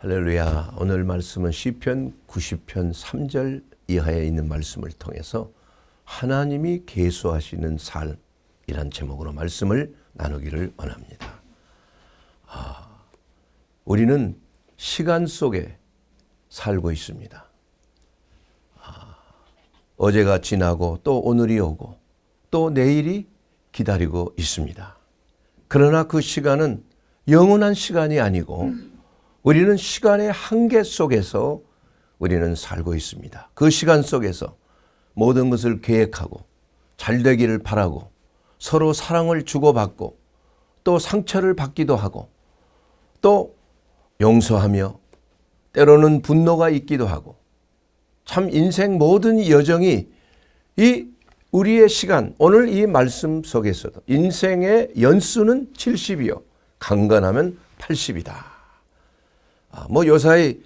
할렐루야. 오늘 말씀은 시편 90편 3절 이하에 있는 말씀을 통해서 하나님이 계수하시는 삶이란 제목으로 말씀을 나누기를 원합니다. 우리는 시간 속에 살고 있습니다. 어제가 지나고 또 오늘이 오고 또 내일이 기다리고 있습니다. 그러나 그 시간은 영원한 시간이 아니고 우리는 시간의 한계 속에서 우리는 살고 있습니다. 그 시간 속에서 모든 것을 계획하고 잘 되기를 바라고 서로 사랑을 주고받고 또 상처를 받기도 하고 또 용서하며 때로는 분노가 있기도 하고 참 인생 모든 여정이 이 우리의 시간, 오늘 이 말씀 속에서도 인생의 연수는 70이요 강건하면 80이다. 요사이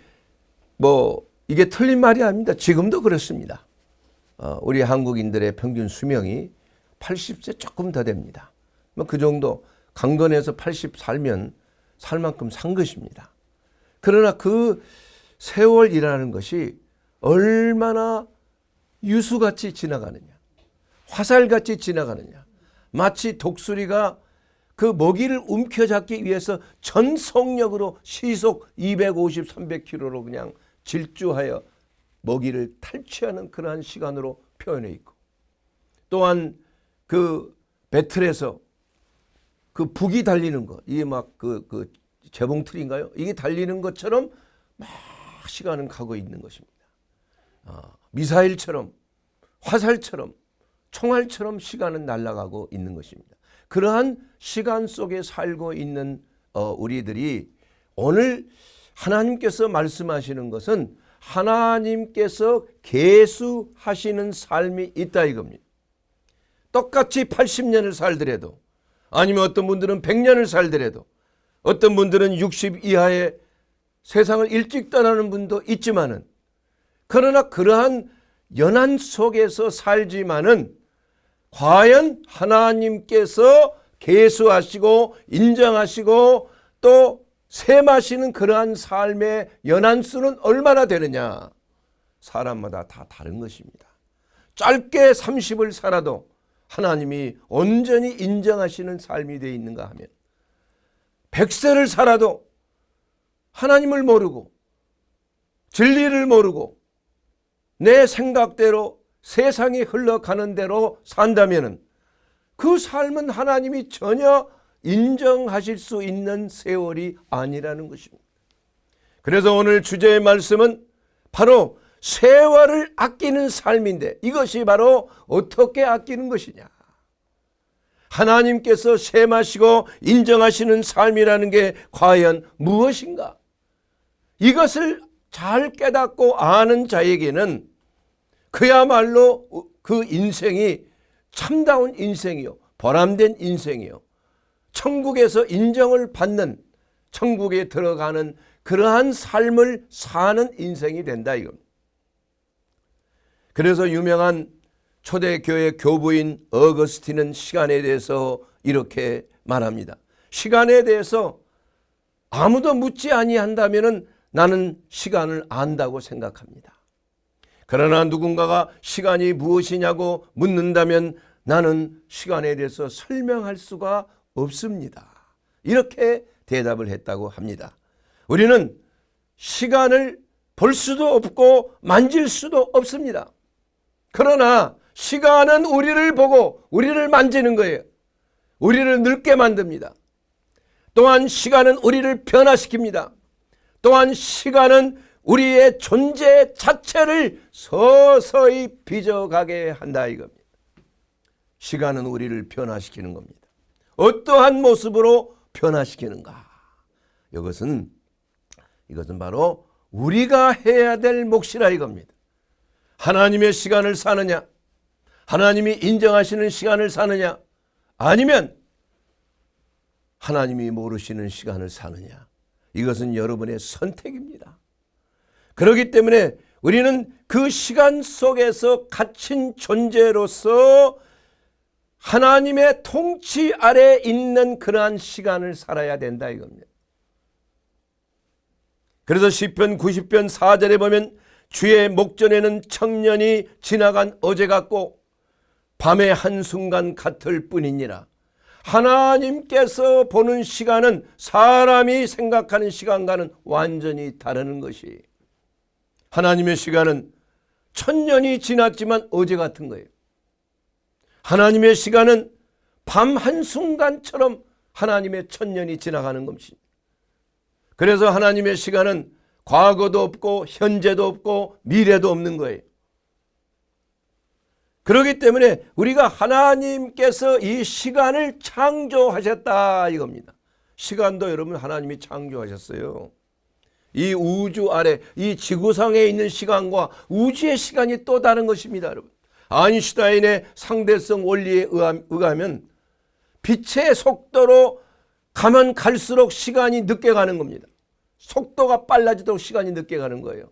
이게 틀린 말이 아닙니다. 지금도 그렇습니다. 우리 한국인들의 평균 수명이 80세 조금 더 됩니다. 그 정도 강건해서 80 살면 살 만큼 산 것입니다. 그러나 그 세월이라는 것이 얼마나 유수같이 지나가느냐, 화살같이 지나가느냐, 마치 독수리가 그 먹이를 움켜잡기 위해서 전 속력으로 시속 250, 300km로 그냥 질주하여 먹이를 탈취하는 그러한 시간으로 표현해 있고, 또한 그 배틀에서 그 북이 달리는 것, 이게 막 그 재봉틀인가요? 이게 달리는 것처럼 막 시간은 가고 있는 것입니다. 미사일처럼, 화살처럼, 총알처럼 시간은 날아가고 있는 것입니다. 그러한 시간 속에 살고 있는 우리들이 오늘 하나님께서 말씀하시는 것은 하나님께서 계수하시는 삶이 있다 이겁니다. 똑같이 80년을 살더라도, 아니면 어떤 분들은 100년을 살더라도, 어떤 분들은 60 이하의 세상을 일찍 떠나는 분도 있지만은, 그러나 그러한 연한 속에서 살지만은 과연 하나님께서 계수하시고 인정하시고 또 셈하시는 그러한 삶의 연한수는 얼마나 되느냐? 사람마다 다 다른 것입니다. 짧게 30을 살아도 하나님이 온전히 인정하시는 삶이 되어 있는가 하면, 100세를 살아도 하나님을 모르고 진리를 모르고 내 생각대로 세상이 흘러가는 대로 산다면 그 삶은 하나님이 전혀 인정하실 수 있는 세월이 아니라는 것입니다. 그래서 오늘 주제의 말씀은 바로 세월을 아끼는 삶인데, 이것이 바로 어떻게 아끼는 것이냐? 하나님께서 셈하시고 인정하시는 삶이라는 게 과연 무엇인가? 이것을 잘 깨닫고 아는 자에게는 그야말로 그 인생이 참다운 인생이요, 보람된 인생이요, 천국에서 인정을 받는, 천국에 들어가는 그러한 삶을 사는 인생이 된다 이겁니다. 그래서 유명한 초대교회 교부인 어거스틴은 시간에 대해서 이렇게 말합니다. 시간에 대해서 아무도 묻지 아니한다면 나는 시간을 안다고 생각합니다. 그러나 누군가가 시간이 무엇이냐고 묻는다면 나는 시간에 대해서 설명할 수가 없습니다. 이렇게 대답을 했다고 합니다. 우리는 시간을 볼 수도 없고 만질 수도 없습니다. 그러나 시간은 우리를 보고 우리를 만지는 거예요. 우리를 늙게 만듭니다. 또한 시간은 우리를 변화시킵니다. 또한 시간은 우리의 존재 자체를 서서히 빚어가게 한다 이겁니다. 시간은 우리를 변화시키는 겁니다. 어떠한 모습으로 변화시키는가? 이것은 바로 우리가 해야 될 몫이라 이겁니다. 하나님의 시간을 사느냐? 하나님이 인정하시는 시간을 사느냐? 아니면 하나님이 모르시는 시간을 사느냐? 이것은 여러분의 선택입니다. 그렇기 때문에 우리는 그 시간 속에서 갇힌 존재로서 하나님의 통치 아래 있는 그러한 시간을 살아야 된다 이겁니다. 그래서 시편 90편 4절에 보면 주의 목전에는 청년이 지나간 어제 같고 밤의 한순간 같을 뿐이니라. 하나님께서 보는 시간은 사람이 생각하는 시간과는 완전히 다른 것이, 하나님의 시간은 천년이 지났지만 어제 같은 거예요. 하나님의 시간은 밤 한순간처럼 하나님의 천년이 지나가는 것입니다. 그래서 하나님의 시간은 과거도 없고 현재도 없고 미래도 없는 거예요. 그렇기 때문에 우리가 하나님께서 이 시간을 창조하셨다 이겁니다. 시간도 여러분 하나님이 창조하셨어요. 이 우주 아래 이 지구상에 있는 시간과 우주의 시간이 또 다른 것입니다. 여러분, 아인슈타인의 상대성 원리에 의하면 빛의 속도로 가면 갈수록 시간이 늦게 가는 겁니다. 속도가 빨라지도록 시간이 늦게 가는 거예요.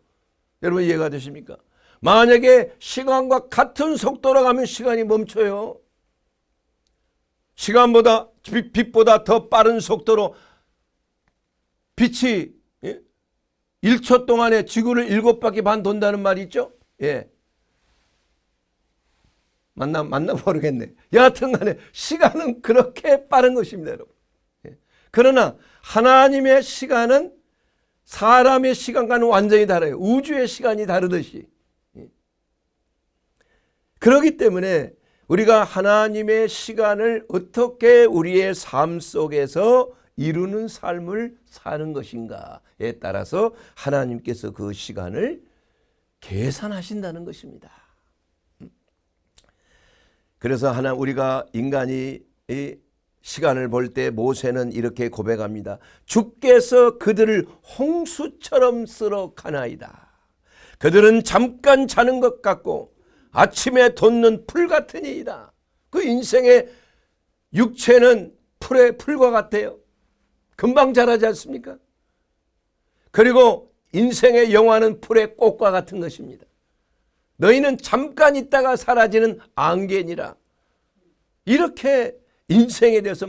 여러분 이해가 되십니까? 만약에 시간과 같은 속도로 가면 시간이 멈춰요. 시간보다 빛보다 더 빠른 속도로 빛이 1초 동안에 지구를 7바퀴 반 돈다는 말이 있죠? 예. 맞나 모르겠네. 여하튼 간에 시간은 그렇게 빠른 것입니다, 여러분. 예. 그러나 하나님의 시간은 사람의 시간과는 완전히 달라요. 우주의 시간이 다르듯이. 그렇기 때문에 우리가 하나님의 시간을 어떻게 우리의 삶 속에서 이루는 삶을 사는 것인가에 따라서 하나님께서 그 시간을 계산하신다는 것입니다. 그래서 우리가 인간이 이 시간을 볼 때 모세는 이렇게 고백합니다. 주께서 그들을 홍수처럼 쓸어 가나이다. 그들은 잠깐 자는 것 같고 아침에 돋는 풀 같으니이다. 그 인생의 육체는 풀과 같아요. 금방 자라지 않습니까? 그리고 인생의 영화는 풀의 꽃과 같은 것입니다. 너희는 잠깐 있다가 사라지는 안개니라. 이렇게 인생에 대해서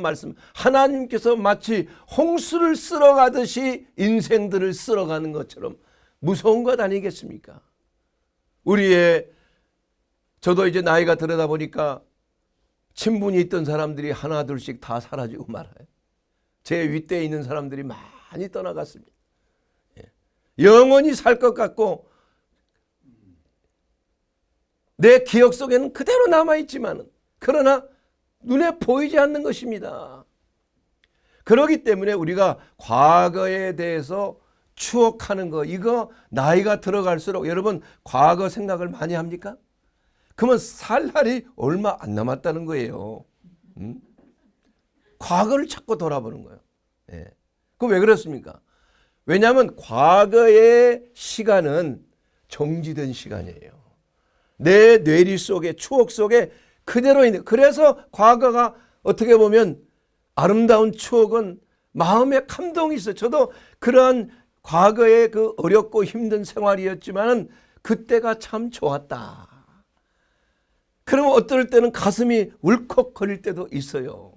하나님께서 마치 홍수를 쓸어가듯이 인생들을 쓸어가는 것처럼 무서운 것 아니겠습니까? 저도 이제 나이가 들어다 보니까 친분이 있던 사람들이 하나 둘씩 다 사라지고 말아요. 제 윗대에 있는 사람들이 많이 떠나갔습니다. 영원히 살 것 같고 내 기억 속에는 그대로 남아있지만 그러나 눈에 보이지 않는 것입니다. 그렇기 때문에 우리가 과거에 대해서 추억하는 거, 이거 나이가 들어갈수록 여러분 과거 생각을 많이 합니까? 그러면 살 날이 얼마 안 남았다는 거예요. 과거를 자꾸 돌아보는 거예요. 예. 그럼 왜 그렇습니까? 왜냐하면 과거의 시간은 정지된 시간이에요. 내 뇌리 속에, 추억 속에 그대로 있는. 그래서 과거가 어떻게 보면 아름다운 추억은 마음에 감동이 있어요. 저도 그러한 과거의 그 어렵고 힘든 생활이었지만 그때가 참 좋았다. 그러면 어떨 때는 가슴이 울컥거릴 때도 있어요.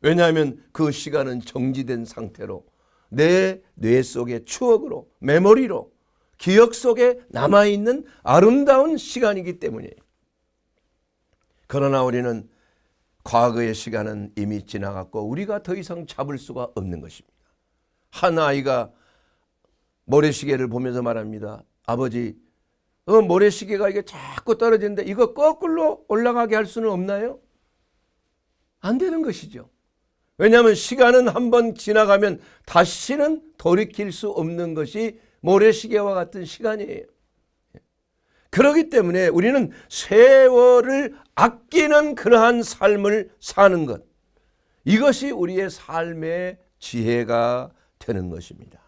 왜냐하면 그 시간은 정지된 상태로 내 뇌 속의 추억으로, 메모리로, 기억 속에 남아있는 아름다운 시간이기 때문이에요. 그러나 우리는 과거의 시간은 이미 지나갔고 우리가 더 이상 잡을 수가 없는 것입니다. 한 아이가 모래시계를 보면서 말합니다. 아버지, 모래시계가 이게 자꾸 떨어지는데 이거 거꾸로 올라가게 할 수는 없나요? 안 되는 것이죠. 왜냐하면 시간은 한번 지나가면 다시는 돌이킬 수 없는 것이 모래시계와 같은 시간이에요. 그렇기 때문에 우리는 세월을 아끼는 그러한 삶을 사는 것, 이것이 우리의 삶의 지혜가 되는 것입니다.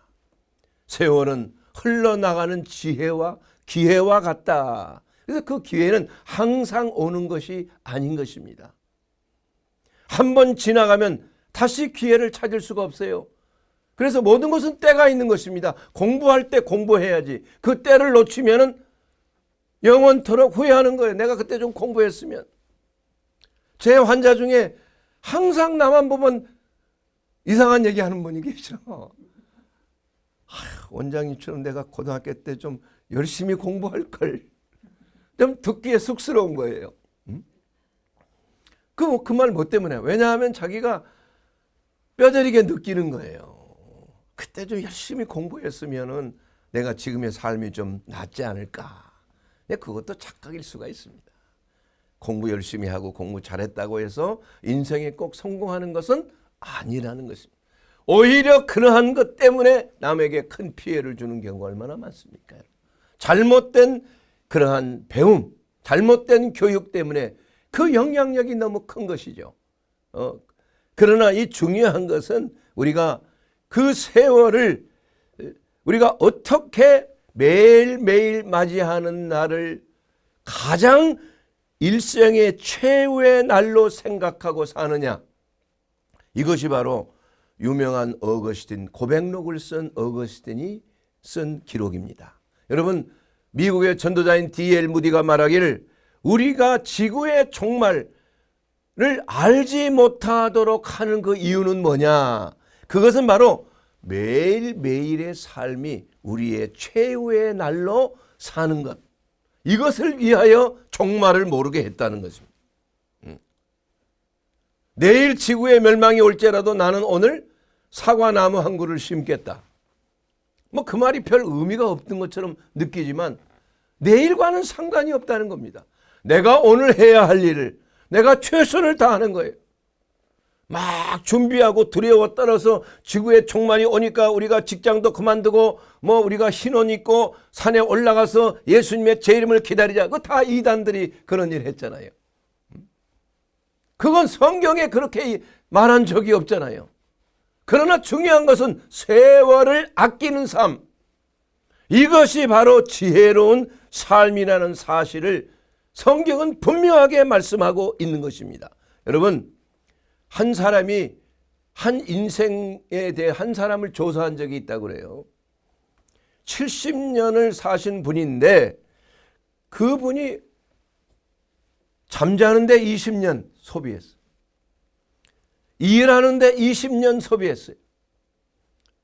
세월은 흘러나가는 지혜와 기회와 같다. 그래서 그 기회는 항상 오는 것이 아닌 것입니다. 한번 지나가면 다시 기회를 찾을 수가 없어요. 그래서 모든 것은 때가 있는 것입니다. 공부할 때 공부해야지. 그 때를 놓치면은 영원토록 후회하는 거예요. 내가 그때 좀 공부했으면. 제 환자 중에 항상 나만 보면 이상한 얘기하는 분이 계셔. 아휴, 원장님처럼 내가 고등학교 때 좀 열심히 공부할 걸. 좀 듣기에 쑥스러운 거예요. 그 말 뭐 때문에? 왜냐하면 자기가 뼈저리게 느끼는 거예요. 그때 좀 열심히 공부했으면은 내가 지금의 삶이 좀 낫지 않을까. 그것도 착각일 수가 있습니다. 공부 열심히 하고 공부 잘했다고 해서 인생에 꼭 성공하는 것은 아니라는 것입니다. 오히려 그러한 것 때문에 남에게 큰 피해를 주는 경우가 얼마나 많습니까? 잘못된 그러한 배움, 잘못된 교육 때문에 그 영향력이 너무 큰 것이죠. 그러나 이 중요한 것은 우리가 그 세월을 우리가 어떻게 매일매일 맞이하는 날을 가장 일생의 최후의 날로 생각하고 사느냐. 이것이 바로 유명한 어거스틴, 고백록을 쓴 어거스틴이 쓴 기록입니다. 여러분, 미국의 전도자인 D.L. 무디가 말하기를 우리가 지구의 종말을 알지 못하도록 하는 그 이유는 뭐냐? 그것은 바로 매일매일의 삶이 우리의 최후의 날로 사는 것. 이것을 위하여 종말을 모르게 했다는 것입니다. 내일 지구의 멸망이 올지라도 나는 오늘 사과나무 한 그루를 심겠다. 그 말이 별 의미가 없는 것처럼 느끼지만 내일과는 상관이 없다는 겁니다. 내가 오늘 해야 할 일을 내가 최선을 다하는 거예요. 막 준비하고 두려워 떨어서 지구의 종말이 오니까 우리가 직장도 그만두고 우리가 흰옷 입고 산에 올라가서 예수님의 제 이름을 기다리자. 그거 다 이단들이 그런 일 했잖아요. 그건 성경에 그렇게 말한 적이 없잖아요. 그러나 중요한 것은 세월을 아끼는 삶. 이것이 바로 지혜로운 삶이라는 사실을 성경은 분명하게 말씀하고 있는 것입니다. 여러분, 한 사람이 한 인생에 대해 한 사람을 조사한 적이 있다고 그래요. 70년을 사신 분인데 그분이 잠자는데 20년 소비했어요. 일하는데 20년 소비했어요.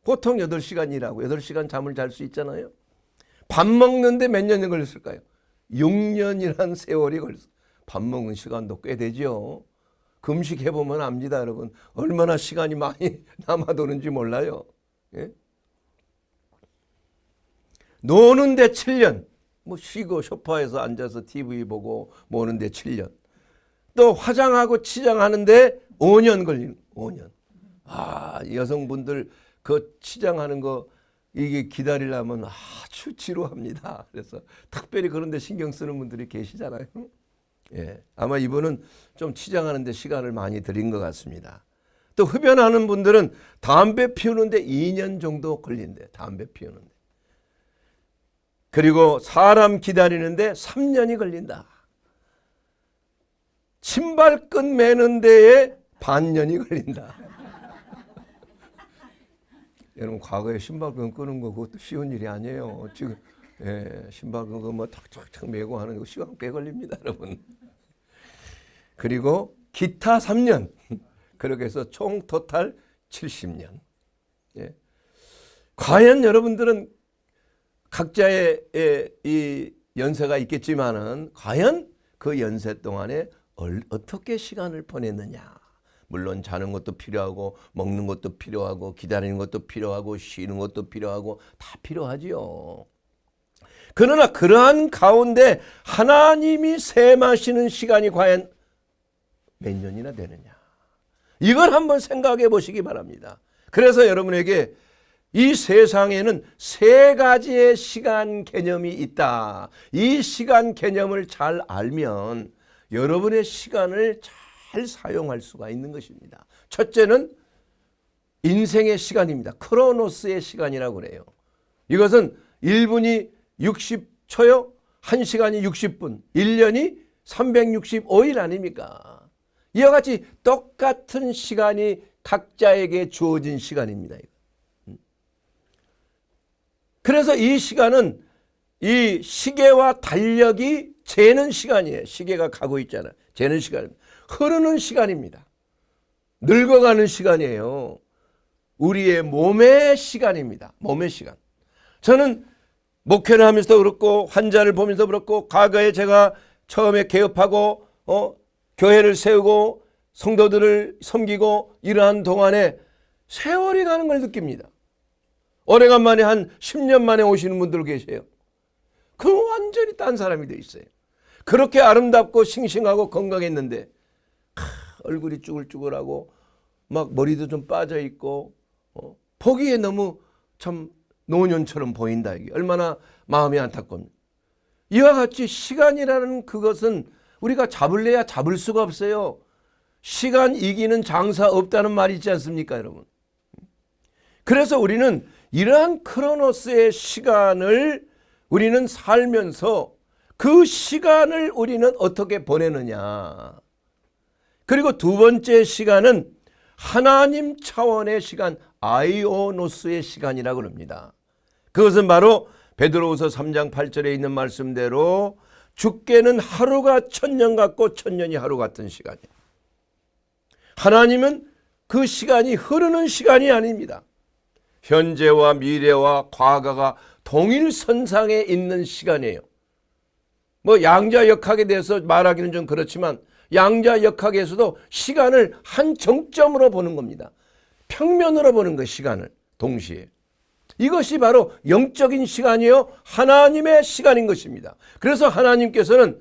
보통 8시간 일하고 8시간 잠을 잘 수 있잖아요. 밥 먹는데 몇 년이 걸렸을까요? 6년이란 세월이 걸렸어요. 밥 먹는 시간도 꽤 되죠. 금식해보면 압니다, 여러분. 얼마나 시간이 많이 남아도는지 몰라요. 예? 노는데 7년. 쉬고 소파에서 앉아서 TV 보고 노는데 7년. 또 화장하고 치장하는데 5년 걸리는 5년. 여성분들 그 치장하는 거 이게 기다리려면 아주 지루합니다. 그래서 특별히 그런 데 신경 쓰는 분들이 계시잖아요. 예, 아마 이분은 좀 치장하는 데 시간을 많이 들인 것 같습니다. 또 흡연하는 분들은 담배 피우는데 2년 정도 걸린대. 담배 피우는데. 그리고 사람 기다리는데 3년이 걸린다. 신발끈 매는 데에 반년이 걸린다. 여러분, 과거에 신발끈 끄는 거 그것도 쉬운 일이 아니에요. 지금 신발끈 그거 탁탁탁 매고 하는 거 시간 꽤 걸립니다, 여러분. 그리고 기타 3년. 그렇게 해서 총 토탈 70년. 예. 과연 여러분들은 각자의 이 연세가 있겠지만은 과연 그 연세 동안에 어떻게 시간을 보냈느냐. 물론 자는 것도 필요하고 먹는 것도 필요하고 기다리는 것도 필요하고 쉬는 것도 필요하고 다 필요하지요. 그러나 그러한 가운데 하나님이 세마시는 시간이 과연 몇 년이나 되느냐. 이걸 한번 생각해 보시기 바랍니다. 그래서 여러분에게 이 세상에는 3가지의 시간 개념이 있다. 이 시간 개념을 잘 알면 여러분의 시간을 잘 사용할 수가 있는 것입니다. 첫째는 인생의 시간입니다. 크로노스의 시간이라고 그래요. 이것은 1분이 60초요. 1시간이 60분. 1년이 365일 아닙니까? 이와 같이 똑같은 시간이 각자에게 주어진 시간입니다. 그래서 이 시간은 이 시계와 달력이 재는 시간이에요. 시계가 가고 있잖아요. 재는 시간입니다. 흐르는 시간입니다. 늙어가는 시간이에요. 우리의 몸의 시간입니다. 몸의 시간. 저는 목회를 하면서도 그렇고 환자를 보면서 그렇고 과거에 제가 처음에 개업하고 교회를 세우고 성도들을 섬기고 이러한 동안에 세월이 가는 걸 느낍니다. 오래간만에 한 10년 만에 오시는 분들 계세요. 그럼 완전히 딴 사람이 돼 있어요. 그렇게 아름답고 싱싱하고 건강했는데 얼굴이 쭈글쭈글하고 막 머리도 좀 빠져 있고 보기에 너무 참 노년처럼 보인다. 이게 얼마나 마음이 안타깝습니다. 이와 같이 시간이라는 그것은 우리가 잡을래야 잡을 수가 없어요. 시간 이기는 장사 없다는 말이 있지 않습니까, 여러분? 그래서 우리는 이러한 크로노스의 시간을 우리는 살면서 그 시간을 우리는 어떻게 보내느냐. 그리고 두 번째 시간은 하나님 차원의 시간, 아이오노스의 시간이라고 합니다. 그것은 바로 베드로후서 3장 8절에 있는 말씀대로 주께는 하루가 천년 같고 천년이 하루 같은 시간이에요. 하나님은 그 시간이 흐르는 시간이 아닙니다. 현재와 미래와 과거가 동일선상에 있는 시간이에요. 양자역학에 대해서 말하기는 좀 그렇지만 양자역학에서도 시간을 한 정점으로 보는 겁니다. 평면으로 보는 것, 시간을 동시에. 이것이 바로 영적인 시간이요 하나님의 시간인 것입니다. 그래서 하나님께서는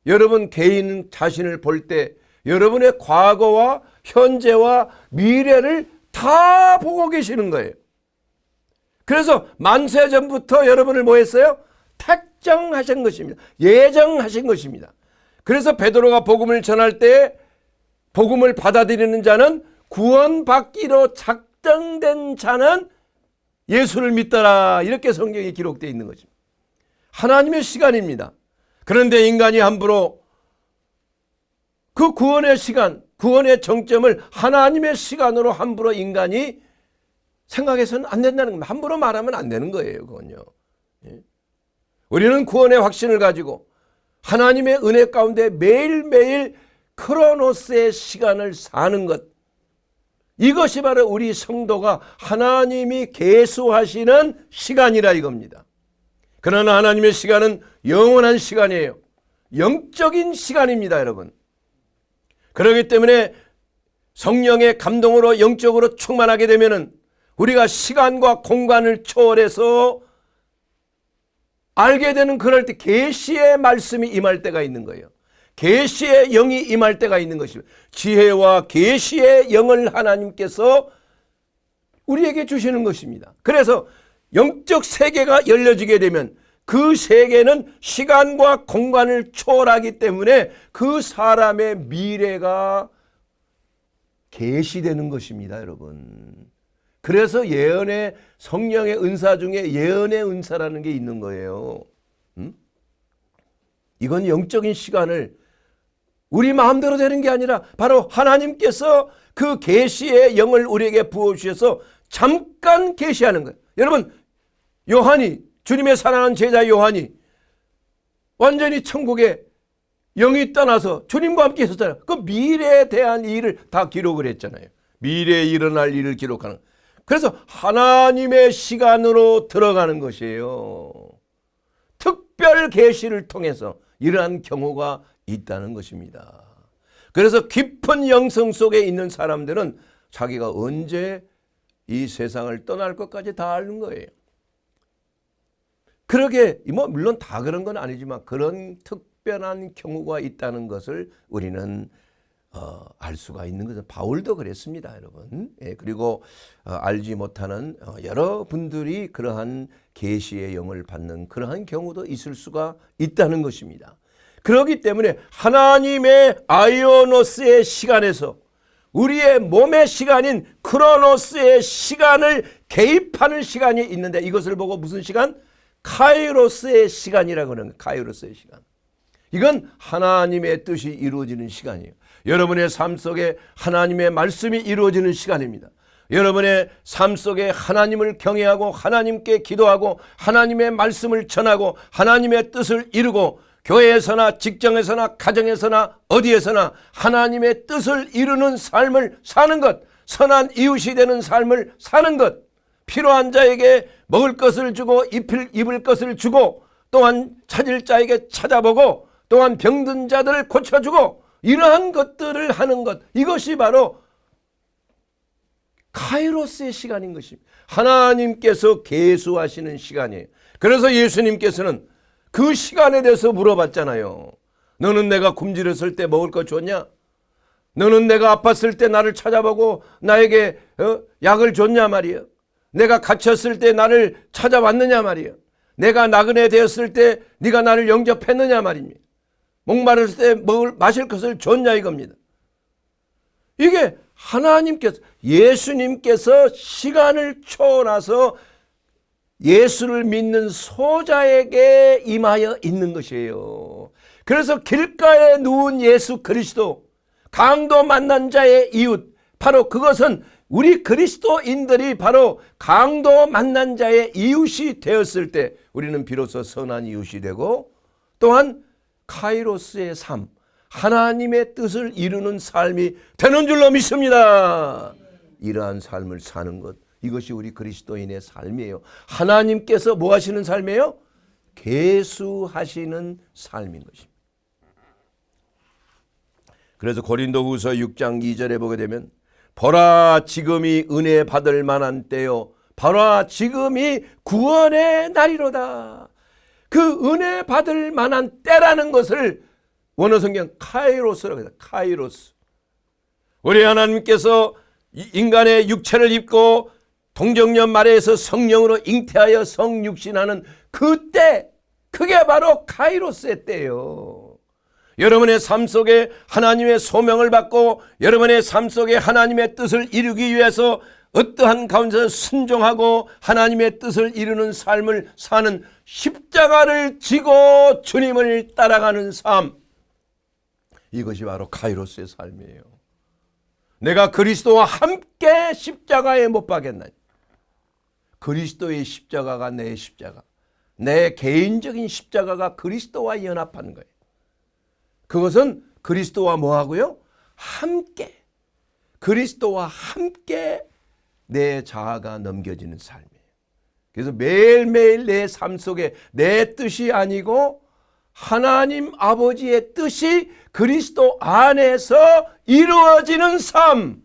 여러분 개인 자신을 볼 때 여러분의 과거와 현재와 미래를 다 보고 계시는 거예요. 그래서 만세 전부터 여러분을 뭐 했어요? 택정하신 것입니다. 예정하신 것입니다. 그래서 베드로가 복음을 전할 때 복음을 받아들이는 자는 구원받기로 작정된 자는 예수를 믿더라. 이렇게 성경에 기록되어 있는 것입니다. 하나님의 시간입니다. 그런데 인간이 함부로 그 구원의 시간, 구원의 정점을 하나님의 시간으로 함부로 인간이 생각해서는 안 된다는 겁니다. 함부로 말하면 안 되는 거예요. 그건요. 우리는 구원의 확신을 가지고 하나님의 은혜 가운데 매일매일 크로노스의 시간을 사는 것, 이것이 바로 우리 성도가 하나님이 계수하시는 시간이라 이겁니다. 그러나 하나님의 시간은 영원한 시간이에요. 영적인 시간입니다, 여러분. 그렇기 때문에 성령의 감동으로 영적으로 충만하게 되면은 우리가 시간과 공간을 초월해서 알게 되는 그럴 때 계시의 말씀이 임할 때가 있는 거예요. 계시의 영이 임할 때가 있는 것입니다. 지혜와 계시의 영을 하나님께서 우리에게 주시는 것입니다. 그래서 영적 세계가 열려지게 되면 그 세계는 시간과 공간을 초월하기 때문에 그 사람의 미래가 계시되는 것입니다, 여러분. 그래서 예언의 성령의 은사 중에 예언의 은사라는 게 있는 거예요. 이건 영적인 시간을 우리 마음대로 되는 게 아니라 바로 하나님께서 그 계시의 영을 우리에게 부어주셔서 잠깐 계시하는 거예요. 여러분, 요한이, 주님의 사랑하는 제자 요한이 완전히 천국에 영이 떠나서 주님과 함께 있었잖아요. 그 미래에 대한 일을 다 기록을 했잖아요. 미래에 일어날 일을 기록하는. 그래서 하나님의 시간으로 들어가는 것이에요. 특별 계시를 통해서 이러한 경우가 있다는 것입니다. 그래서 깊은 영성 속에 있는 사람들은 자기가 언제 이 세상을 떠날 것까지 다 아는 거예요. 그러게 물론 다 그런 건 아니지만 그런 특별한 경우가 있다는 것을 우리는 알 수가 있는 것은 바울도 그랬습니다, 여러분. 그리고 알지 못하는 여러분들이 그러한 계시의 영을 받는 그러한 경우도 있을 수가 있다는 것입니다. 그렇기 때문에 하나님의 아이오노스의 시간에서 우리의 몸의 시간인 크로노스의 시간을 개입하는 시간이 있는데 이것을 보고 무슨 시간? 카이로스의 시간이라고 하는 거예요. 카이로스의 시간. 이건 하나님의 뜻이 이루어지는 시간이에요. 여러분의 삶 속에 하나님의 말씀이 이루어지는 시간입니다. 여러분의 삶 속에 하나님을 경외하고 하나님께 기도하고 하나님의 말씀을 전하고 하나님의 뜻을 이루고 교회에서나 직장에서나 가정에서나 어디에서나 하나님의 뜻을 이루는 삶을 사는 것, 선한 이웃이 되는 삶을 사는 것, 필요한 자에게 먹을 것을 주고 입을 것을 주고 또한 찾을 자에게 찾아보고 또한 병든 자들을 고쳐주고 이러한 것들을 하는 것, 이것이 바로 카이로스의 시간인 것입니다. 하나님께서 계수하시는 시간이에요. 그래서 예수님께서는 그 시간에 대해서 물어봤잖아요. 너는 내가 굶주렸을 때 먹을 거 줬냐? 너는 내가 아팠을 때 나를 찾아보고 나에게 약을 줬냐 말이야. 내가 갇혔을 때 나를 찾아왔느냐 말이야. 내가 나그네 되었을 때 네가 나를 영접했느냐 말입니다. 목마르을 때 마실 것을 줬냐 이겁니다. 이게 하나님께서, 예수님께서 시간을 초월해서 예수를 믿는 소자에게 임하여 있는 것이에요. 그래서 길가에 누운 예수 그리스도, 강도 만난 자의 이웃, 바로 그것은 우리 그리스도인들이 바로 강도 만난 자의 이웃이 되었을 때 우리는 비로소 선한 이웃이 되고, 또한 카이로스의 삶, 하나님의 뜻을 이루는 삶이 되는 줄로 믿습니다. 이러한 삶을 사는 것, 이것이 우리 그리스도인의 삶이에요. 하나님께서 뭐 하시는 삶이에요? 계수하시는 삶인 것입니다. 그래서 고린도후서 6장 2절에 보게 되면 보라 지금이 은혜 받을 만한 때요, 보라 지금이 구원의 날이로다. 그 은혜 받을 만한 때라는 것을 원어 성경 카이로스라고 해요. 카이로스. 우리 하나님께서 인간의 육체를 입고 동정년 말에서 성령으로 잉태하여 성육신하는 그때, 그게 바로 카이로스의 때예요. 여러분의 삶 속에 하나님의 소명을 받고 여러분의 삶 속에 하나님의 뜻을 이루기 위해서 어떠한 가운데서 순종하고 하나님의 뜻을 이루는 삶을 사는, 십자가를 지고 주님을 따라가는 삶, 이것이 바로 카이로스의 삶이에요. 내가 그리스도와 함께 십자가에 못 박였나니, 그리스도의 십자가가 내 십자가, 내 개인적인 십자가가 그리스도와 연합하는 거예요. 그것은 그리스도와 뭐하고요? 함께, 그리스도와 함께 내 자아가 넘겨지는 삶이에요. 그래서 매일매일 내 삶 속에 내 뜻이 아니고 하나님 아버지의 뜻이 그리스도 안에서 이루어지는 삶,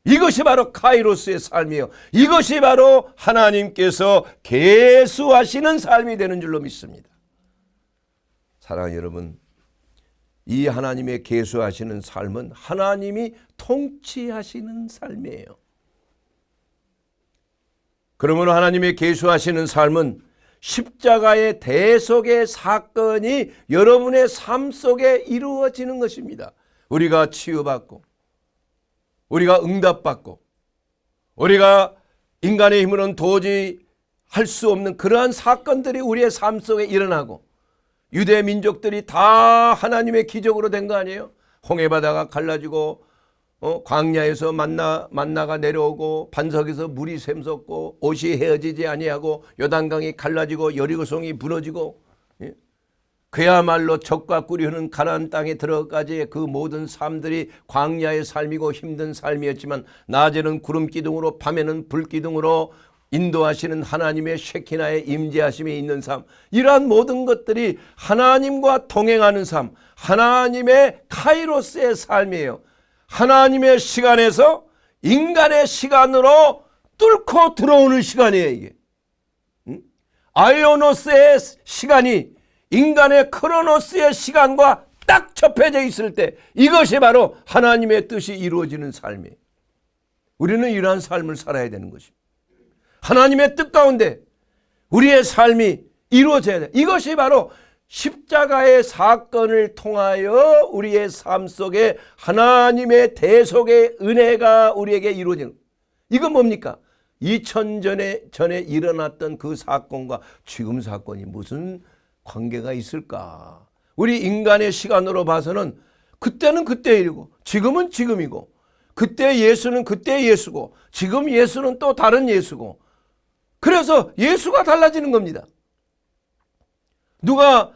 이것이 바로 카이로스의 삶이에요. 이것이 바로 하나님께서 계수하시는 삶이 되는 줄로 믿습니다. 사랑하는 여러분, 이 하나님의 계수하시는 삶은 하나님이 통치하시는 삶이에요. 그러므로 하나님의 계수하시는 삶은 십자가의 대속의 사건이 여러분의 삶 속에 이루어지는 것입니다. 우리가 치유받고, 우리가 응답받고, 우리가 인간의 힘으로는 도저히 할 수 없는 그러한 사건들이 우리의 삶 속에 일어나고, 유대 민족들이 다 하나님의 기적으로 된 거 아니에요? 홍해바다가 갈라지고 광야에서 만나가 내려오고 반석에서 물이 샘솟고 옷이 헤어지지 아니하고 요단강이 갈라지고 여리고성이 무너지고, 그야말로 적과 꿀이 흐르는 가나안 땅에 들어가지의 그 모든 삶들이 광야의 삶이고 힘든 삶이었지만, 낮에는 구름 기둥으로 밤에는 불 기둥으로 인도하시는 하나님의 쉐키나의 임재하심이 있는 삶, 이러한 모든 것들이 하나님과 동행하는 삶, 하나님의 카이로스의 삶이에요. 하나님의 시간에서 인간의 시간으로 뚫고 들어오는 시간이에요. 이게 아이오노스의 시간이 인간의 크로노스의 시간과 딱 접해져 있을 때, 이것이 바로 하나님의 뜻이 이루어지는 삶이에요. 우리는 이러한 삶을 살아야 되는 것입니다. 하나님의 뜻 가운데 우리의 삶이 이루어져야 돼. 이것이 바로 십자가의 사건을 통하여 우리의 삶 속에 하나님의 대속의 은혜가 우리에게 이루어지는, 이건 뭡니까? 2000년 전에 일어났던 그 사건과 지금 사건이 무슨 관계가 있을까? 우리 인간의 시간으로 봐서는 그때는 그때 일이고 지금은 지금이고, 그때 예수는 그때 예수고 지금 예수는 또 다른 예수고, 그래서 예수가 달라지는 겁니다. 누가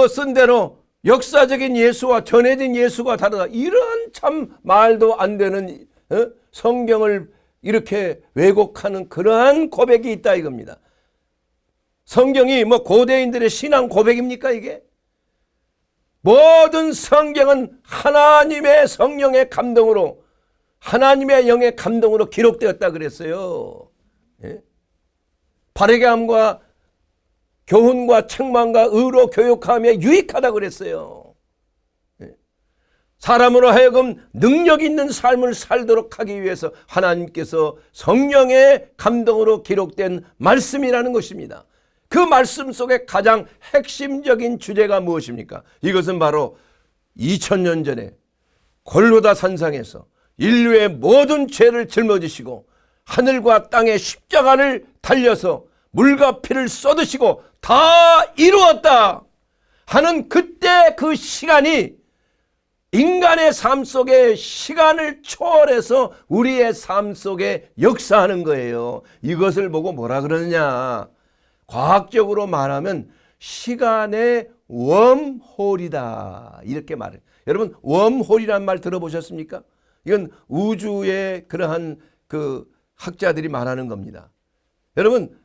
쓴 대로 역사적인 예수와 전해진 예수가 다르다, 이런 참 말도 안 되는 성경을 이렇게 왜곡하는 그러한 고백이 있다 이겁니다. 성경이 뭐 고대인들의 신앙 고백입니까 이게? 모든 성경은 하나님의 성령의 감동으로, 하나님의 영의 감동으로 기록되었다 그랬어요. 예? 바르게 함과 교훈과 책망과 의로 교육함에 유익하다 그랬어요. 예? 사람으로 하여금 능력 있는 삶을 살도록 하기 위해서 하나님께서 성령의 감동으로 기록된 말씀이라는 것입니다. 그 말씀 속에 가장 핵심적인 주제가 무엇입니까? 이것은 바로 2000년 전에 골고다 산상에서 인류의 모든 죄를 짊어지시고 하늘과 땅의 십자가를 달려서 물과 피를 쏟으시고 다 이루었다 하는 그때 그 시간이 인간의 삶 속에 시간을 초월해서 우리의 삶 속에 역사하는 거예요. 이것을 보고 뭐라 그러느냐? 과학적으로 말하면 시간의 웜홀이다 이렇게 말해요. 여러분 웜홀이란 말 들어보셨습니까? 이건 우주의 그러한 그 학자들이 말하는 겁니다. 여러분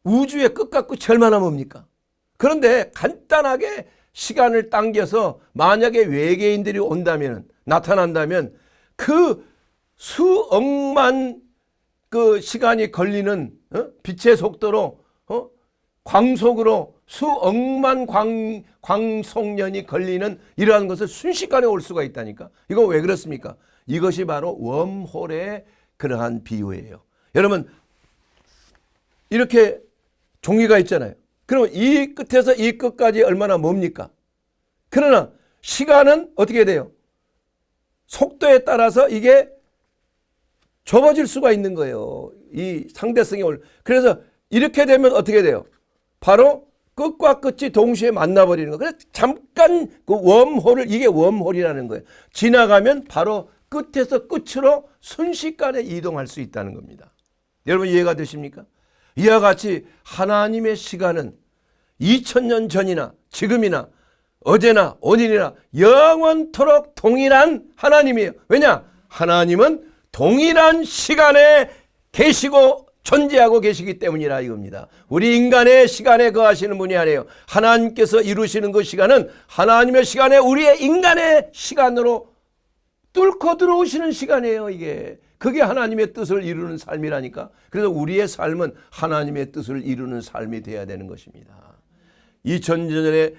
우주의 끝과 끝이 얼마나 멉니까? 그런데 간단하게 시간을 당겨서 만약에 외계인들이 온다면, 나타난다면 그 수억만 그 시간이 걸리는 빛의 속도로 광속으로 수억만 광속년이 걸리는 이러한 것을 순식간에 올 수가 있다니까. 이거 왜 그렇습니까? 이것이 바로 웜홀의 그러한 비유예요. 여러분 이렇게 종이가 있잖아요. 그러면 이 끝에서 이 끝까지 얼마나 멉니까? 그러나 시간은 어떻게 돼요? 속도에 따라서 이게 좁아질 수가 있는 거예요. 이 상대성이 그래서 이렇게 되면 어떻게 돼요? 바로 끝과 끝이 동시에 만나버리는 거예요. 그래서 잠깐 그 웜홀을, 이게 웜홀이라는 거예요. 지나가면 바로 끝에서 끝으로 순식간에 이동할 수 있다는 겁니다. 여러분 이해가 되십니까? 이와 같이 하나님의 시간은 2000년 전이나 지금이나 어제나 오늘이나 영원토록 동일한 하나님이에요. 왜냐? 하나님은 동일한 시간에 계시고 존재하고 계시기 때문이라 이겁니다. 우리 인간의 시간에 거하시는 분이 아니에요. 하나님께서 이루시는 그 시간은 하나님의 시간에 우리의 인간의 시간으로 뚫고 들어오시는 시간이에요. 이게 그게 하나님의 뜻을 이루는 삶이라니까. 그래서 우리의 삶은 하나님의 뜻을 이루는 삶이 되어야 되는 것입니다. 2000년 전에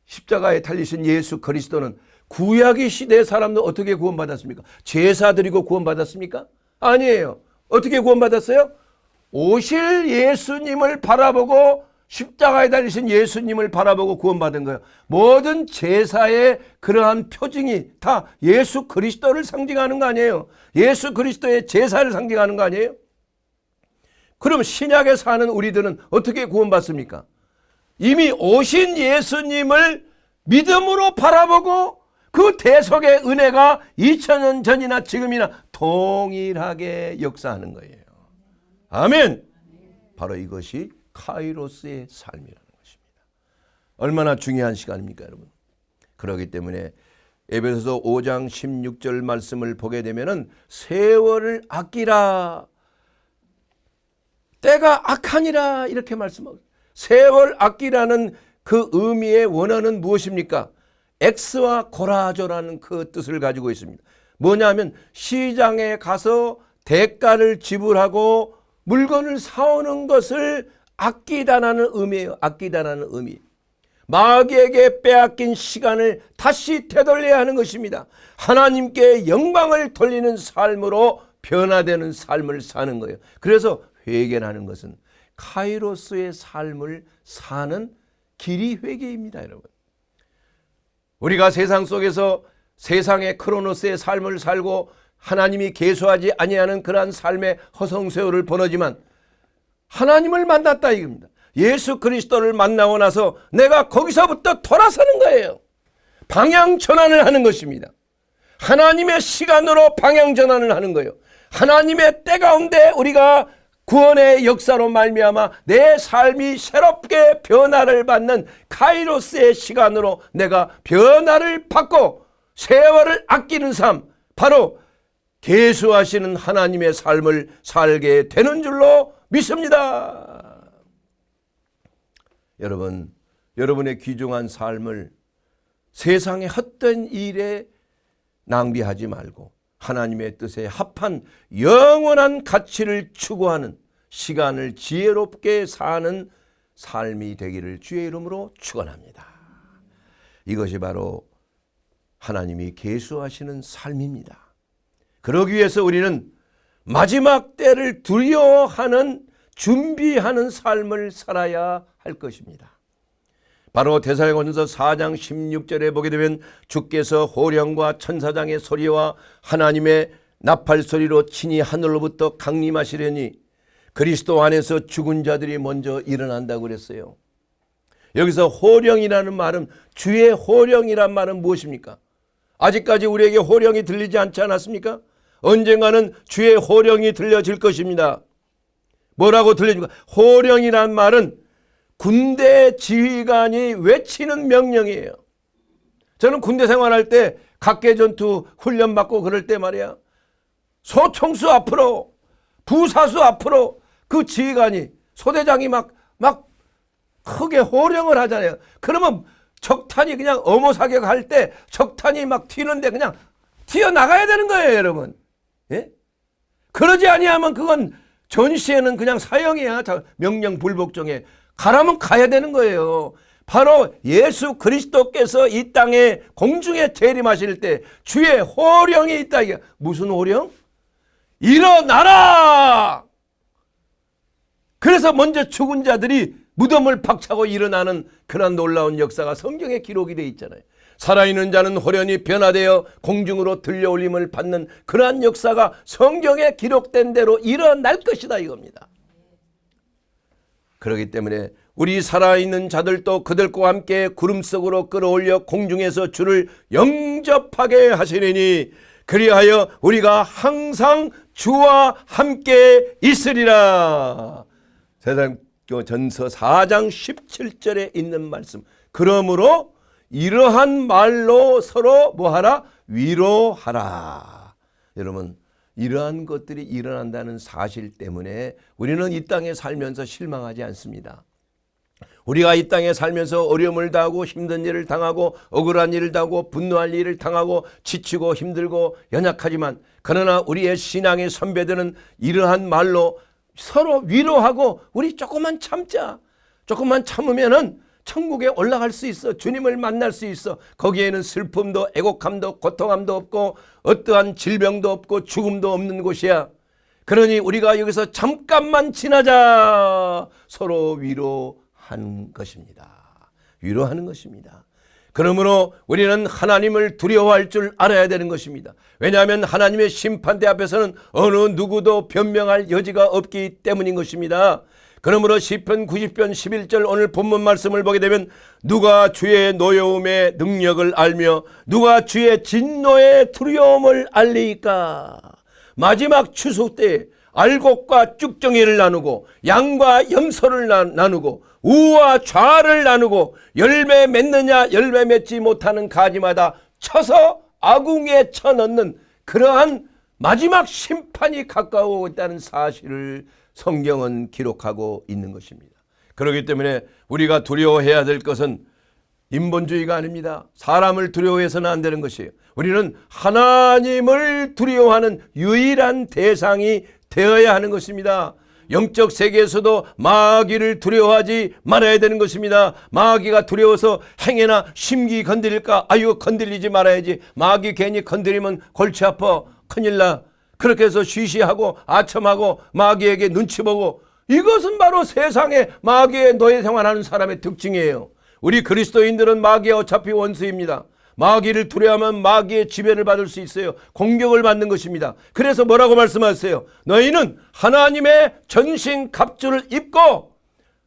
십자가에 달리신 예수 그리스도는 구약의 시대 사람도 어떻게 구원받았습니까? 제사 드리고 구원받았습니까? 아니에요. 어떻게 구원받았어요? 오실 예수님을 바라보고 십자가에 달리신 예수님을 바라보고 구원받은 거예요. 모든 제사의 그러한 표징이 다 예수 그리스도를 상징하는 거 아니에요? 예수 그리스도의 제사를 상징하는 거 아니에요? 그럼 신약에 사는 우리들은 어떻게 구원받습니까? 이미 오신 예수님을 믿음으로 바라보고 그 대속의 은혜가 2000년 전이나 지금이나 동일하게 역사하는 거예요. 아멘. 바로 이것이 카이로스의 삶이라는 것입니다. 얼마나 중요한 시간입니까 여러분? 그렇기 때문에 에베소서 5장 16절 말씀을 보게 되면은 세월을 아끼라, 때가 악하니라 이렇게 말씀하고, 세월 아끼라는 그 의미의 원어는 무엇입니까? 엑스와 고라조라는 그 뜻을 가지고 있습니다. 뭐냐면 시장에 가서 대가를 지불하고 물건을 사오는 것을 아끼다라는 의미예요. 아끼다라는 의미. 마귀에게 빼앗긴 시간을 다시 되돌려야 하는 것입니다. 하나님께 영광을 돌리는 삶으로 변화되는 삶을 사는 거예요. 그래서 회개라는 것은 카이로스의 삶을 사는 길이 회개입니다, 여러분. 우리가 세상 속에서 세상의 크로노스의 삶을 살고 하나님이 계수하지 아니하는 그러한 삶의 허송세월을 보내지만 하나님을 만났다 이겁니다. 예수 그리스도를 만나고 나서 내가 거기서부터 돌아서는 거예요. 방향 전환을 하는 것입니다. 하나님의 시간으로 방향 전환을 하는 거예요. 하나님의 때 가운데 우리가 구원의 역사로 말미암아 내 삶이 새롭게 변화를 받는 카이로스의 시간으로 내가 변화를 받고 세월을 아끼는 삶, 바로 계수하시는 하나님의 삶을 살게 되는 줄로 믿습니다. 여러분, 여러분의 귀중한 삶을 세상의 헛된 일에 낭비하지 말고 하나님의 뜻에 합한 영원한 가치를 추구하는 시간을 지혜롭게 사는 삶이 되기를 주의 이름으로 축원합니다. 이것이 바로 하나님이 계수하시는 삶입니다. 그러기 위해서 우리는 마지막 때를 두려워하는 준비하는 삶을 살아야 할 것입니다. 바로 데살로니가전서 4장 16절에 보게 되면 주께서 호령과 천사장의 소리와 하나님의 나팔 소리로 친히 하늘로부터 강림하시려니 그리스도 안에서 죽은 자들이 먼저 일어난다고 그랬어요. 여기서 호령이라는 말은, 주의 호령이란 말은 무엇입니까? 아직까지 우리에게 호령이 들리지 않지 않았습니까? 언젠가는 주의 호령이 들려질 것입니다. 뭐라고 들려집니까? 호령이란 말은 군대 지휘관이 외치는 명령이에요. 저는 군대 생활할 때 각계전투 훈련 받고 그럴 때 말이야, 소총수 앞으로, 부사수 앞으로 그 지휘관이, 소대장이 막 크게 호령을 하잖아요. 그러면 적탄이 그냥 어모사격할 때 적탄이 막 튀는데 그냥 튀어나가야 되는 거예요, 여러분. 예? 그러지 아니하면 그건 전시에는 그냥 사형이야. 명령 불복종에. 가라면 가야 되는 거예요. 바로 예수 그리스도께서 이 땅에 공중에 재림하실 때 주의 호령이 있다. 이게 무슨 호령? 일어나라! 그래서 먼저 죽은 자들이 무덤을 박차고 일어나는 그런 놀라운 역사가 성경에 기록이 되어 있잖아요. 살아있는 자는 호련히 변화되어 공중으로 들려올림을 받는 그러한 역사가 성경에 기록된 대로 일어날 것이다 이겁니다. 그렇기 때문에 우리 살아있는 자들도 그들과 함께 구름 속으로 끌어올려 공중에서 주를 영접하게 하시리니 그리하여 우리가 항상 주와 함께 있으리라. 세상전서 4장 17절에 있는 말씀. 그러므로 이러한 말로 서로 뭐하라? 위로하라. 여러분, 이러한 것들이 일어난다는 사실 때문에 우리는 이 땅에 살면서 실망하지 않습니다. 우리가 이 땅에 살면서 어려움을 당하고 힘든 일을 당하고 억울한 일을 당하고 분노할 일을 당하고 지치고 힘들고 연약하지만, 그러나 우리의 신앙의 선배들은 이러한 말로 서로 위로하고 우리 조금만 참자. 조금만 참으면은 천국에 올라갈 수 있어. 주님을 만날 수 있어. 거기에는 슬픔도 애곡함도 고통함도 없고 어떠한 질병도 없고 죽음도 없는 곳이야. 그러니 우리가 여기서 잠깐만 지나자. 서로 위로하는 것입니다. 위로하는 것입니다. 그러므로 우리는 하나님을 두려워할 줄 알아야 되는 것입니다. 왜냐하면 하나님의 심판대 앞에서는 어느 누구도 변명할 여지가 없기 때문인 것입니다. 그러므로 시편 90편 11절 오늘 본문 말씀을 보게 되면 누가 주의 노여움의 능력을 알며 누가 주의 진노의 두려움을 알리까. 마지막 추수 때 알곡과 쭉정이를 나누고 양과 염소를 나누고 우와 좌를 나누고 열매 맺느냐 열매 맺지 못하는 가지마다 쳐서 아궁이에 쳐넣는 그러한 마지막 심판이 가까워 있다는 사실을 성경은 기록하고 있는 것입니다. 그렇기 때문에 우리가 두려워해야 될 것은 인본주의가 아닙니다. 사람을 두려워해서는 안 되는 것이에요. 우리는 하나님을 두려워하는 유일한 대상이 되어야 하는 것입니다. 영적 세계에서도 마귀를 두려워하지 말아야 되는 것입니다. 마귀가 두려워서 행해나 심기 건드릴까? 아유, 건드리지 말아야지. 마귀 괜히 건드리면 골치 아파. 큰일 나. 그렇게 해서 쉬쉬하고 아첨하고 마귀에게 눈치 보고, 이것은 바로 세상에 마귀의 노예 생활하는 사람의 특징이에요. 우리 그리스도인들은 마귀가 어차피 원수입니다. 마귀를 두려워하면 마귀의 지배를 받을 수 있어요. 공격을 받는 것입니다. 그래서 뭐라고 말씀하세요? 너희는 하나님의 전신 갑주를 입고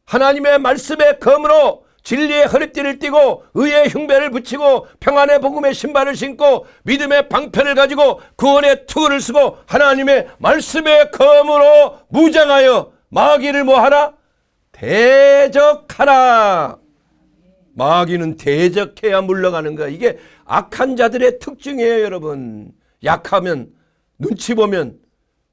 하나님의 말씀의 검으로 진리의 허리띠를 띠고 의의 흉배를 붙이고 평안의 복음의 신발을 신고 믿음의 방패를 가지고 구원의 투구를 쓰고 하나님의 말씀의 검으로 무장하여 마귀를 뭐하라? 대적하라. 마귀는 대적해야 물러가는 거야. 이게 악한 자들의 특징이에요, 여러분. 약하면 눈치 보면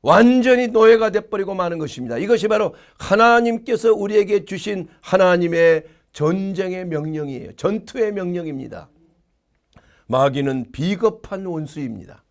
완전히 노예가 돼버리고 마는 것입니다. 이것이 바로 하나님께서 우리에게 주신 하나님의 전쟁의 명령이에요. 전투의 명령입니다. 마귀는 비겁한 원수입니다.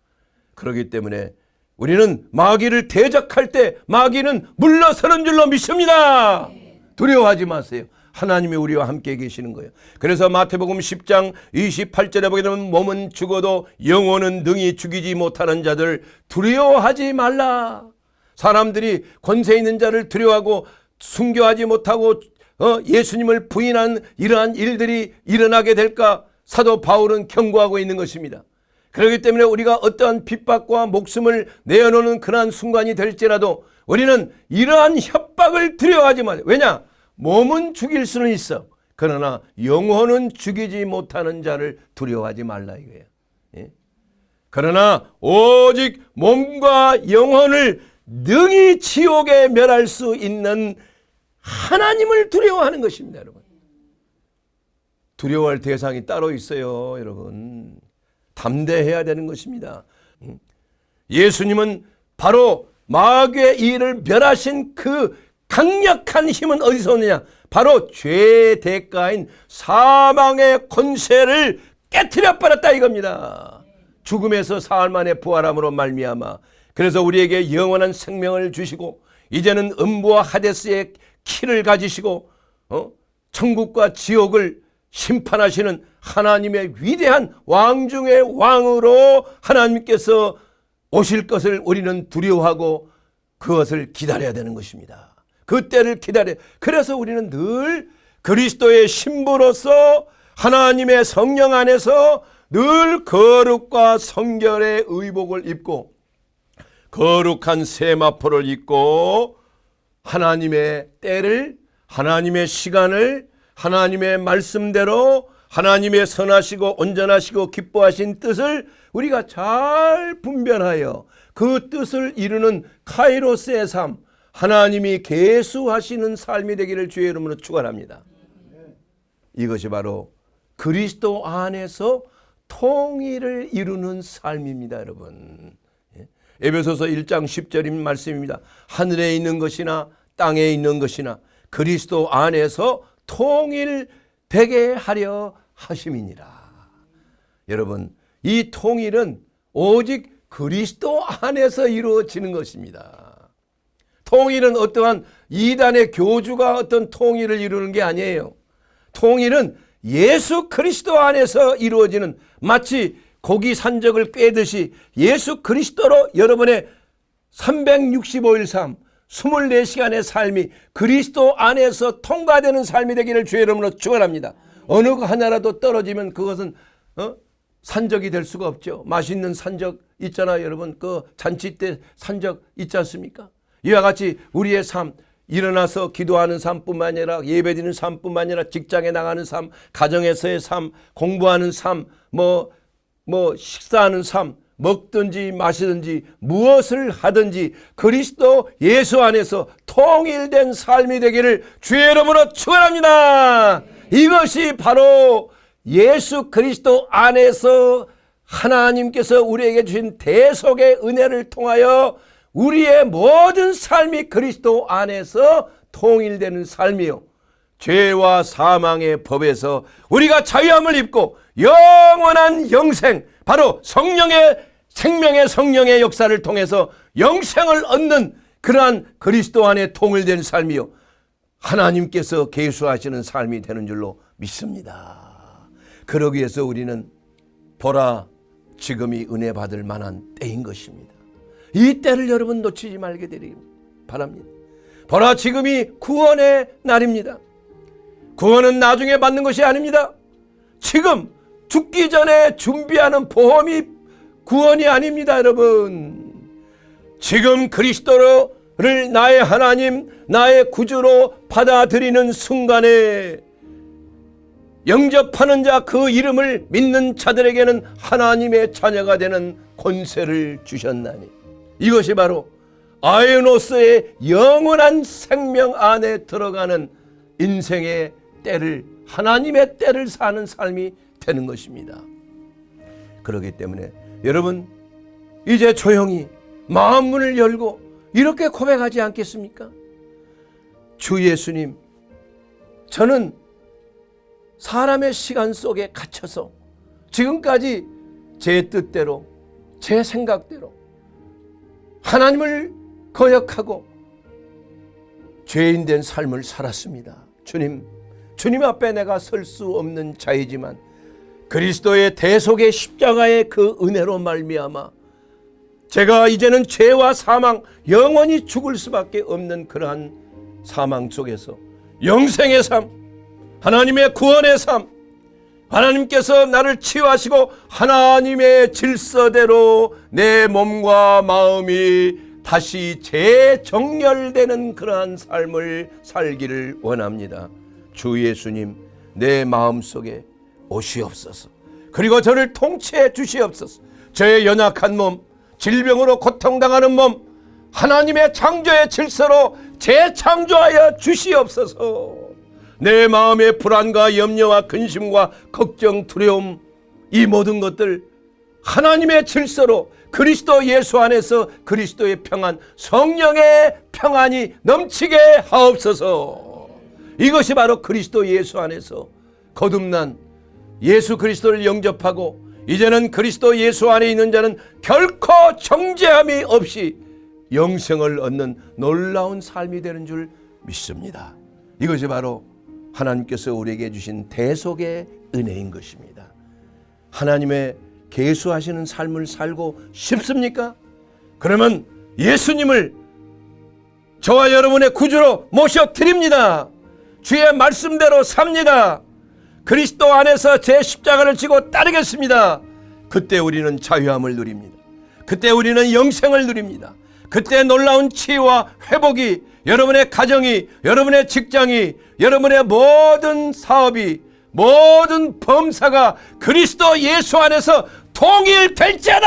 그렇기 때문에 우리는 마귀를 대적할 때 마귀는 물러서는 줄로 믿습니다. 두려워하지 마세요. 하나님이 우리와 함께 계시는 거예요. 그래서 마태복음 10장 28절에 보게 되면 몸은 죽어도 영혼은 능히 죽이지 못하는 자들 두려워하지 말라. 사람들이 권세 있는 자를 두려워하고 순교하지 못하고 예수님을 부인한 이러한 일들이 일어나게 될까 사도 바울은 경고하고 있는 것입니다. 그렇기 때문에 우리가 어떠한 핍박과 목숨을 내어놓는 그러한 순간이 될지라도 우리는 이러한 협박을 두려워하지 마세요. 왜냐? 몸은 죽일 수는 있어. 그러나 영혼은 죽이지 못하는 자를 두려워하지 말라 이거예요. 예? 그러나 오직 몸과 영혼을 능히 지옥에 멸할 수 있는 하나님을 두려워하는 것입니다, 여러분. 두려워할 대상이 따로 있어요, 여러분. 담대해야 되는 것입니다. 예수님은 바로 마귀의 일을 멸하신 그 강력한 힘은 어디서 오느냐? 바로 죄의 대가인 사망의 권세를 깨트려 버렸다 이겁니다. 죽음에서 사흘 만에 부활함으로 말미암아 그래서 우리에게 영원한 생명을 주시고 이제는 음부와 하데스의 키를 가지시고 천국과 지옥을 심판하시는 하나님의 위대한 왕 중의 왕으로 하나님께서 오실 것을 우리는 두려워하고 그것을 기다려야 되는 것입니다. 그 때를 기다려. 그래서 우리는 늘 그리스도의 신부로서 하나님의 성령 안에서 늘 거룩과 성결의 의복을 입고 거룩한 세마포를 입고 하나님의 때를, 하나님의 시간을 하나님의 말씀대로 하나님의 선하시고 온전하시고 기뻐하신 뜻을 우리가 잘 분별하여 그 뜻을 이루는 카이로스의 삶, 하나님이 계수하시는 삶이 되기를 주의 이름으로 축원합니다. 이것이 바로 그리스도 안에서 통일을 이루는 삶입니다, 여러분. 에베소서 1장 10절인 말씀입니다. 하늘에 있는 것이나 땅에 있는 것이나 그리스도 안에서 통일되게 하려 하심이니라. 여러분, 이 통일은 오직 그리스도 안에서 이루어지는 것입니다. 통일은 어떠한 이단의 교주가 어떤 통일을 이루는 게 아니에요. 통일은 예수 그리스도 안에서 이루어지는, 마치 고기 산적을 꿰듯이 예수 그리스도로 여러분의 365일 삶, 24시간의 삶이 그리스도 안에서 통과되는 삶이 되기를 주의 이름으로 축원합니다. 어느 거 하나라도 떨어지면 그것은 산적이 될 수가 없죠. 맛있는 산적 있잖아요, 여러분. 그 잔치 때 산적 있지 않습니까? 이와 같이 우리의 삶, 일어나서 기도하는 삶뿐만 아니라 예배드리는 삶뿐만 아니라 직장에 나가는 삶, 가정에서의 삶, 공부하는 삶, 식사하는 삶, 먹든지 마시든지 무엇을 하든지 그리스도 예수 안에서 통일된 삶이 되기를 주의 이름으로 축원합니다. 이것이 바로 예수 그리스도 안에서 하나님께서 우리에게 주신 대속의 은혜를 통하여 우리의 모든 삶이 그리스도 안에서 통일되는 삶이요, 죄와 사망의 법에서 우리가 자유함을 입고 영원한 영생, 바로 성령의 생명의 성령의 역사를 통해서 영생을 얻는 그러한 그리스도 안에 통일된 삶이요, 하나님께서 계수하시는 삶이 되는 줄로 믿습니다. 그러기 위해서 우리는 보라, 지금이 은혜 받을 만한 때인 것입니다. 이 때를 여러분 놓치지 말게 되기 바랍니다. 보라, 지금이 구원의 날입니다. 구원은 나중에 받는 것이 아닙니다. 지금 죽기 전에 준비하는 보험이 구원이 아닙니다, 여러분. 지금 그리스도를 나의 하나님, 나의 구주로 받아들이는 순간에 영접하는 자, 그 이름을 믿는 자들에게는 하나님의 자녀가 되는 권세를 주셨나니, 이것이 바로 아에노스의 영원한 생명 안에 들어가는 인생의 때를, 하나님의 때를 사는 삶이 되는 것입니다. 그렇기 때문에 여러분, 이제 조용히 마음 문을 열고 이렇게 고백하지 않겠습니까? 주 예수님, 저는 사람의 시간 속에 갇혀서 지금까지 제 뜻대로, 제 생각대로 하나님을 거역하고 죄인된 삶을 살았습니다. 주님 앞에 내가 설 수 없는 자이지만 그리스도의 대속의 십자가의 그 은혜로 말미암아 제가 이제는 죄와 사망, 영원히 죽을 수밖에 없는 그러한 사망 속에서 영생의 삶, 하나님의 구원의 삶, 하나님께서 나를 치유하시고 하나님의 질서대로 내 몸과 마음이 다시 재정렬되는 그러한 삶을 살기를 원합니다. 주 예수님, 내 마음속에 오시옵소서. 그리고 저를 통치해 주시옵소서. 저의 연약한 몸, 질병으로 고통당하는 몸, 하나님의 창조의 질서로 재창조하여 주시옵소서. 내 마음의 불안과 염려와 근심과 걱정, 두려움, 이 모든 것들 하나님의 질서로 그리스도 예수 안에서 그리스도의 평안, 성령의 평안이 넘치게 하옵소서. 이것이 바로 그리스도 예수 안에서 거듭난 예수 그리스도를 영접하고 이제는 그리스도 예수 안에 있는 자는 결코 정죄함이 없이 영생을 얻는 놀라운 삶이 되는 줄 믿습니다. 이것이 바로 하나님께서 우리에게 주신 대속의 은혜인 것입니다. 하나님의 계수하시는 삶을 살고 싶습니까? 그러면 예수님을 저와 여러분의 구주로 모셔드립니다. 주의 말씀대로 삽니다. 그리스도 안에서 제 십자가를 지고 따르겠습니다. 그때 우리는 자유함을 누립니다. 그때 우리는 영생을 누립니다. 그때 놀라운 치유와 회복이 여러분의 가정이, 여러분의 직장이, 여러분의 모든 사업이, 모든 범사가 그리스도 예수 안에서 통일될지어다.